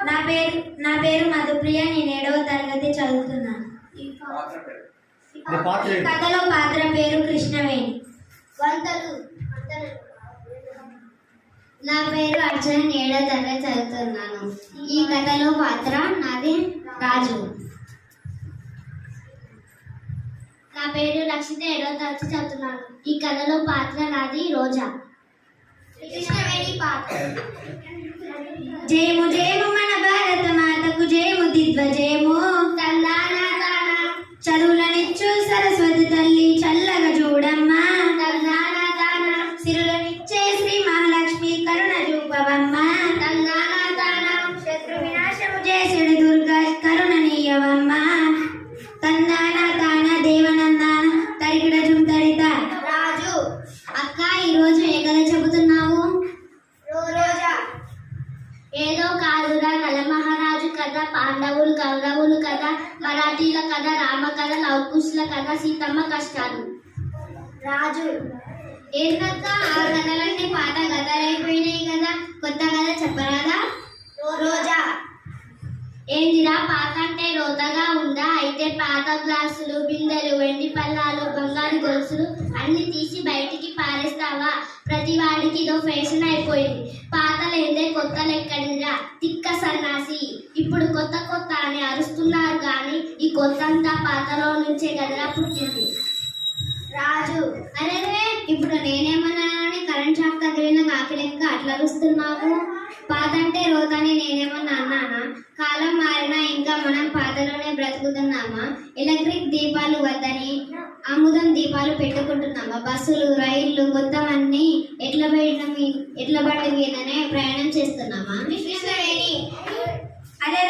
నా పేరు మధుప్రియ. నేను 7వ తరగతి చదువుతున్నాను. కథలో పాత్ర పేరు కృష్ణవేణి. నా పేరు అర్చన. 7వ తరగతి చదువుతున్నాను. ఈ కథలో పాత్ర నాది రాజు. నా పేరు రక్షిత. 7వ తరగతి చదువుతున్నాను. ఈ కథలో పాత్ర నాది రోజా. కృష్ణవేణి పాత్ర. జయము జయము మన భారత మాతకు జయము దిగ్వజయము. చదువులనిచ్చు సరస్వతి తల్లి చల్లగా చూడమ్మా. సిరులనిచ్చే శ్రీ మహాలక్ష్మి కరుణ చూపవమ్మ. శత్రు వినాశము చేసిడి దుర్గా కరుణనీయవమ్మ. తందాన తాన దేవనందాన తరిగిడ జుంతరిత. రాజు. అక్క, ఈరోజు ఏ కథ చెబుతున్నావు? రోజా. ఏదో కాదురా, నలమహారాజు కథ, పాండవులు కౌరవులు కథ, మరాఠీల కథ, రామ కథ, లవకుశుల కథ, సీతమ్మ కష్టాలు. రాజు. ఏంటక్క, 6 కథలన్నీ పాత కథలైపోయినాయి కదా, కొత్త కథ చెప్పరాదా? రోజా. ఏంటిరా, పాత అంటే రోతగా ఉందా? అయితే పాత గ్లాసులు, బిందెలు, వెండి పల్లాలు, బంగారు గొలుసులు అన్ని తీసి బయటికి పారేస్తావా? ప్రతి వాడికి ఇదో ఫ్యాషన్ అయిపోయింది. పాతలేదే కొత్త లెక్కడిరా, తిక్క సన్నాసి. ఇప్పుడు కొత్త కొత్త అని అరుస్తున్నారు కానీ ఈ కొత్త అంతా పాతలో నుంచే కదరా పుట్టింది. రాజు. అరే, ఇప్పుడు నేనేమన్నానని కరెంట్ షాక్ తగిలిన కాకి లెక్క అట్లా అరుస్తున్నావు? పాత అంటే రోతని నేనేమన్నా అన్నానా? కాలం మారినా ఇంకా మనం పాతలోనే బ్రతుకుతున్నామా? ఎలక్ట్రిక్ దీపాలు వద్దని అముదం దీపాలు పెట్టుకుంటున్నామా? బస్సులు, రైళ్లు కొత్తవన్నీ ఎట్ల బండి మీదనే ప్రయాణం చేస్తున్నామా? అదే